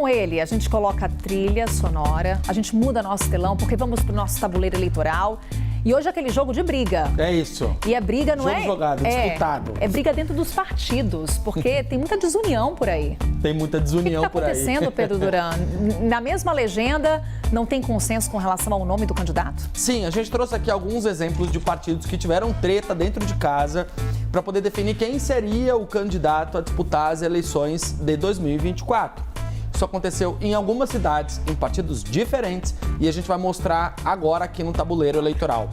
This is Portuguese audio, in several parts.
com ele, a gente coloca a trilha sonora, a gente muda nosso telão, porque vamos para o nosso tabuleiro eleitoral. E hoje é aquele jogo de briga. É isso. E a briga não jogo jogado, disputado. É briga dentro dos partidos, porque tem muita desunião por aí. Tem muita desunião por aí. O que está acontecendo, Pedro Duran? Na mesma legenda, não tem consenso com relação ao nome do candidato? Sim, a gente trouxe aqui alguns exemplos de partidos que tiveram treta dentro de casa para poder definir quem seria o candidato a disputar as eleições de 2024. Isso aconteceu em algumas cidades, em partidos diferentes, e a gente vai mostrar agora aqui no tabuleiro eleitoral.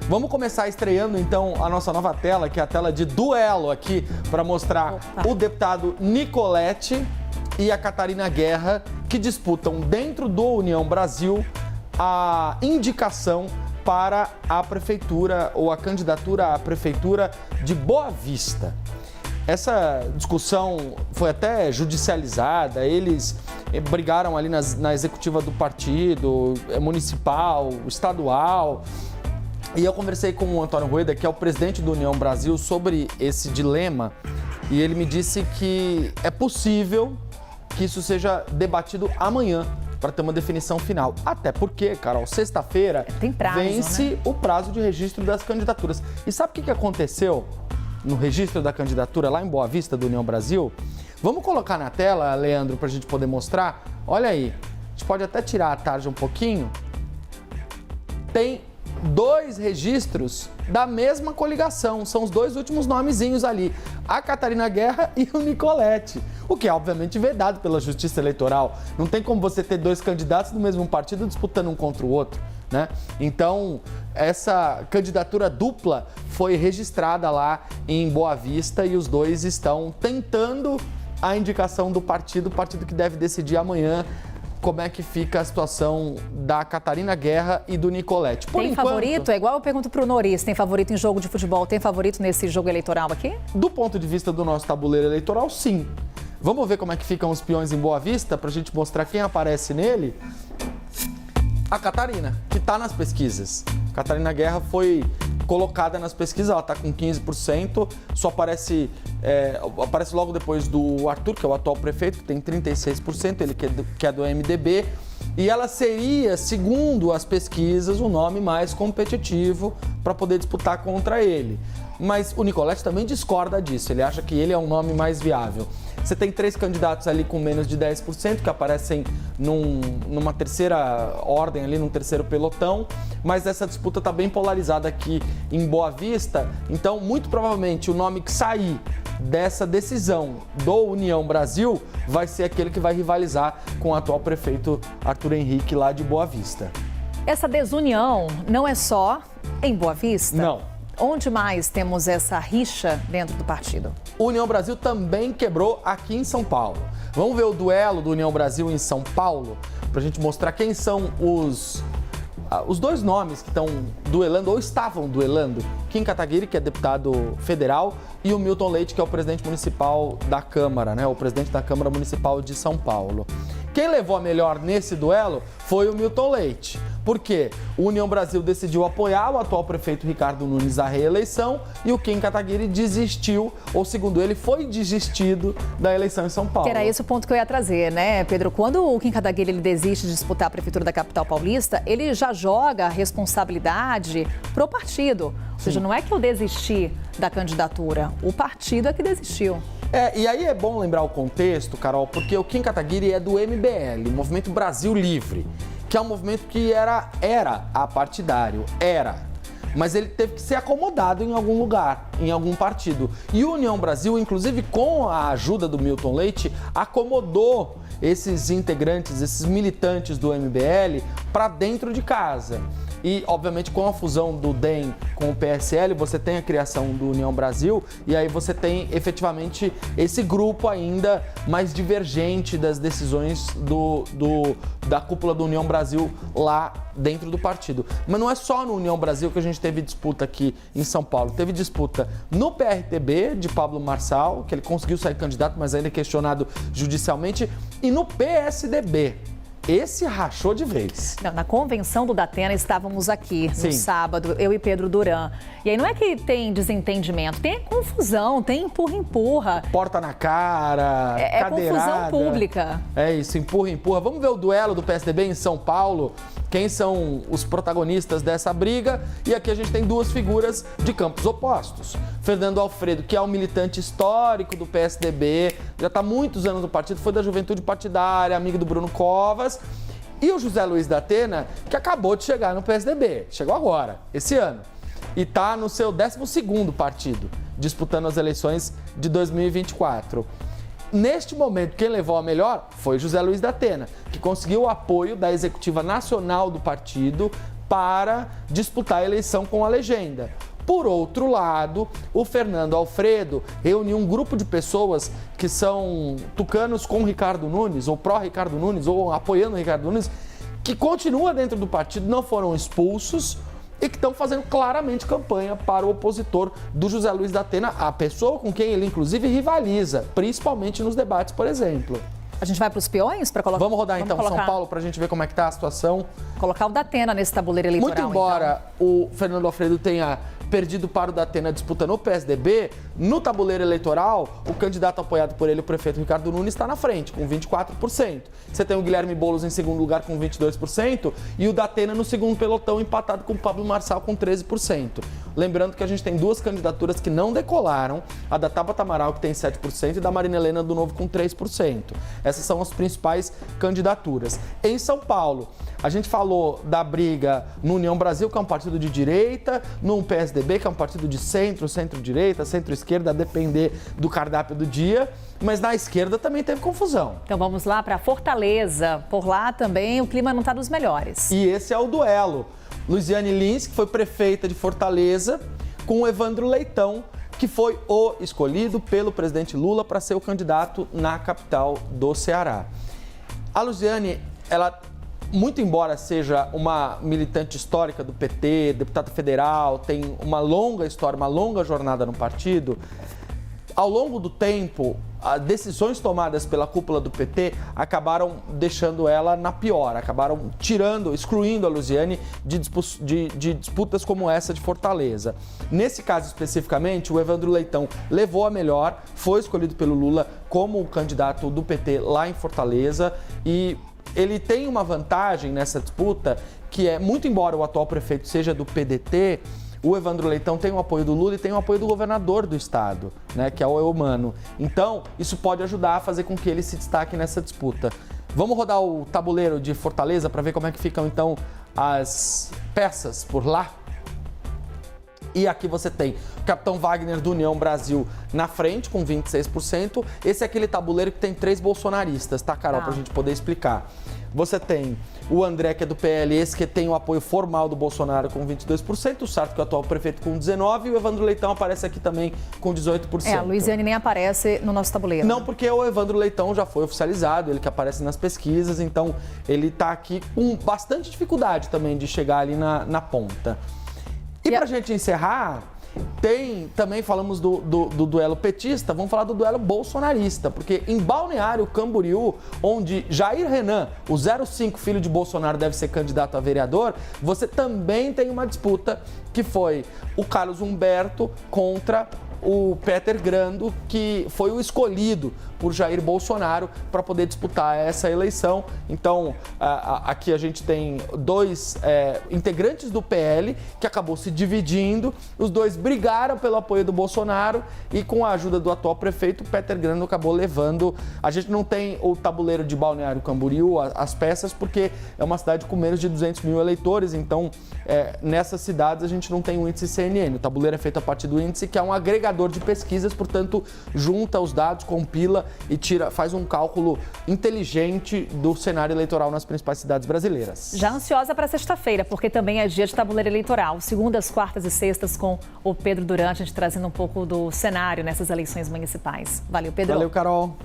Vamos começar estreando então a nossa nova tela, que é a tela de duelo aqui, para mostrar o deputado Nicolete e a Catarina Guerra, que disputam dentro do União Brasil a indicação para a prefeitura ou a candidatura à prefeitura de Boa Vista. Essa discussão foi até judicializada, eles brigaram ali na executiva do partido, municipal, estadual. E eu conversei com o Antônio Rueda, que é o presidente do União Brasil, sobre esse dilema. E ele me disse que é possível que isso seja debatido amanhã, para ter uma definição final. Até porque, Carol, sexta-feira vence o prazo de registro das candidaturas. E sabe o que aconteceu no registro da candidatura lá em Boa Vista do União Brasil? Vamos colocar na tela, Leandro, para a gente poder mostrar. Olha aí, a gente pode até tirar a tarja um pouquinho. Tem 2 registros da mesma coligação, são os 2 últimos nomezinhos ali, a Catarina Guerra e o Nicolete, o que é obviamente vedado pela Justiça Eleitoral. Não tem como você ter 2 candidatos do mesmo partido disputando um contra o outro, né? Então, essa candidatura dupla foi registrada lá em Boa Vista e os 2 estão tentando a indicação do partido que deve decidir amanhã como é que fica a situação da Catarina Guerra e do Nicolete. Tem favorito? É igual eu pergunto pro Noris, tem favorito em jogo de futebol, tem favorito nesse jogo eleitoral aqui? Do ponto de vista do nosso tabuleiro eleitoral, sim. Vamos ver como é que ficam os peões em Boa Vista, pra gente mostrar quem aparece nele? A Catarina, que tá nas pesquisas. Catarina Guerra foi colocada nas pesquisas, ela está com 15%, só aparece logo depois do Arthur, que é o atual prefeito, que tem 36%, ele que é do MDB, e ela seria, segundo as pesquisas, o nome mais competitivo para poder disputar contra ele. Mas o Nicolete também discorda disso, ele acha que ele é um nome mais viável. Você tem 3 candidatos ali com menos de 10% que aparecem numa terceira ordem ali, num terceiro pelotão, mas essa disputa está bem polarizada aqui em Boa Vista, então muito provavelmente o nome que sair dessa decisão do União Brasil vai ser aquele que vai rivalizar com o atual prefeito Arthur Henrique lá de Boa Vista. Essa desunião não é só em Boa Vista? Não. Onde mais temos essa rixa dentro do partido? O União Brasil também quebrou aqui em São Paulo. Vamos ver o duelo do União Brasil em São Paulo, para a gente mostrar quem são os 2 nomes que estão duelando ou estavam duelando. Kim Kataguiri, que é deputado federal, e o Milton Leite, que é o presidente municipal da Câmara, né? O presidente da Câmara Municipal de São Paulo. Quem levou a melhor nesse duelo foi o Milton Leite. Por quê? O União Brasil decidiu apoiar o atual prefeito Ricardo Nunes à reeleição e o Kim Kataguiri desistiu, ou segundo ele, foi desistido da eleição em São Paulo. Que era esse o ponto que eu ia trazer, né, Pedro? Quando o Kim Kataguiri ele desiste de disputar a prefeitura da capital paulista, ele já joga a responsabilidade pro partido. Ou seja, não é que eu desisti da candidatura, o partido é que desistiu. E aí é bom lembrar o contexto, Carol, porque o Kim Kataguiri é do MBL, Movimento Brasil Livre, que é um movimento que era apartidário, mas ele teve que ser acomodado em algum lugar, em algum partido. E o União Brasil, inclusive com a ajuda do Milton Leite, acomodou esses integrantes, esses militantes do MBL para dentro de casa. E, obviamente, com a fusão do DEM com o PSL, você tem a criação do União Brasil e aí você tem, efetivamente, esse grupo ainda mais divergente das decisões da cúpula do União Brasil lá dentro do partido. Mas não é só no União Brasil que a gente teve disputa aqui em São Paulo. Teve disputa no PRTB de Pablo Marçal, que ele conseguiu sair candidato, mas ainda é questionado judicialmente, e no PSDB. esse rachou de vez. Não, na convenção do Datena estávamos aqui no sábado, eu e Pedro Duran. E aí não é que tem desentendimento, tem confusão, tem empurra-empurra. Porta na cara, cadeirada. Confusão pública. É isso, empurra-empurra. Vamos ver o duelo do PSDB em São Paulo? Quem são os protagonistas dessa briga? E aqui a gente tem duas figuras de campos opostos. Fernando Alfredo, que é um militante histórico do PSDB, já está há muitos anos no partido, foi da Juventude Partidária, amigo do Bruno Covas. E o José Luiz da Atena, que acabou de chegar no PSDB, chegou agora, esse ano. E está no seu 12º partido, disputando as eleições de 2024. Neste momento, quem levou a melhor foi José Luiz da Atena, que conseguiu o apoio da executiva nacional do partido para disputar a eleição com a legenda. Por outro lado, o Fernando Alfredo reuniu um grupo de pessoas que são tucanos com Ricardo Nunes, ou pró-Ricardo Nunes, ou apoiando o Ricardo Nunes, que continua dentro do partido, não foram expulsos e que estão fazendo claramente campanha para o opositor do José Luiz da Atena, a pessoa com quem ele inclusive rivaliza, principalmente nos debates, por exemplo. A gente vai para os peões para colocar. Vamos rodar então São Paulo para a gente ver como é que está a situação. Colocar o Datena nesse tabuleiro eleitoral. Muito embora o Fernando Alfredo tenha perdido para o Datena disputando o PSDB, no tabuleiro eleitoral, o candidato apoiado por ele, o prefeito Ricardo Nunes, está na frente, com 24%. Você tem o Guilherme Boulos em segundo lugar com 22% e o Datena no segundo pelotão empatado com o Pablo Marçal com 13%. Lembrando que a gente tem duas candidaturas que não decolaram, a da Tabata Amaral, que tem 7%, e da Marina Helena do Novo com 3%. Essas são as principais candidaturas. Em São Paulo, a gente falou da briga no União Brasil, que é um partido de direita, no PSDB, que é um partido de centro, centro-direita, centro-esquerda, a depender do cardápio do dia, mas na esquerda também teve confusão. Então vamos lá para Fortaleza. Por lá também o clima não está dos melhores. E esse é o duelo. Luiziane Lins, que foi prefeita de Fortaleza, com o Evandro Leitão, que foi o escolhido pelo presidente Lula para ser o candidato na capital do Ceará. A Luiziane, ela, muito embora seja uma militante histórica do PT, deputada federal, tem uma longa história, uma longa jornada no partido, ao longo do tempo, as decisões tomadas pela cúpula do PT acabaram deixando ela na pior, acabaram excluindo a Luiziane de disputas como essa de Fortaleza. Nesse caso especificamente, o Evandro Leitão levou a melhor, foi escolhido pelo Lula como o candidato do PT lá em Fortaleza e ele tem uma vantagem nessa disputa que é, muito embora o atual prefeito seja do PDT, o Evandro Leitão tem o apoio do Lula e tem o apoio do governador do estado, né, que é o Eumano. Então, isso pode ajudar a fazer com que ele se destaque nessa disputa. Vamos rodar o tabuleiro de Fortaleza para ver como é que ficam, então, as peças por lá? E aqui você tem o capitão Wagner do União Brasil na frente, com 26%. Esse é aquele tabuleiro que tem 3 bolsonaristas, tá, Carol? Pra gente poder explicar. Você tem o André, que é do PL, esse que tem o apoio formal do Bolsonaro com 22%, o Sarto, que é o atual prefeito, com 19%, e o Evandro Leitão aparece aqui também com 18%. A Luiziane nem aparece no nosso tabuleiro. Não, porque o Evandro Leitão já foi oficializado, ele que aparece nas pesquisas, então ele tá aqui com bastante dificuldade também de chegar ali na ponta. E pra gente encerrar, também falamos do duelo petista, vamos falar do duelo bolsonarista, porque em Balneário Camboriú, onde Jair Renan, o 05 filho de Bolsonaro, deve ser candidato a vereador, você também tem uma disputa que foi o Carlos Humberto contra o Peter Grando, que foi o escolhido por Jair Bolsonaro para poder disputar essa eleição. Então, aqui a gente tem 2 integrantes do PL que acabou se dividindo. Os 2 brigaram pelo apoio do Bolsonaro e, com a ajuda do atual prefeito, Peter Grando acabou levando. A gente não tem o tabuleiro de Balneário Camboriú, as peças, porque é uma cidade com menos de 200 mil eleitores. Então, nessas cidades a gente não tem o índice CNN. O tabuleiro é feito a partir do índice, que é um agregador de pesquisas, portanto, junta os dados, compila e faz um cálculo inteligente do cenário eleitoral nas principais cidades brasileiras. Já ansiosa para sexta-feira, porque também é dia de tabuleiro eleitoral. Segundas, quartas e sextas com o Pedro Duran, a gente trazendo um pouco do cenário nessas eleições municipais. Valeu, Pedro. Valeu, Carol.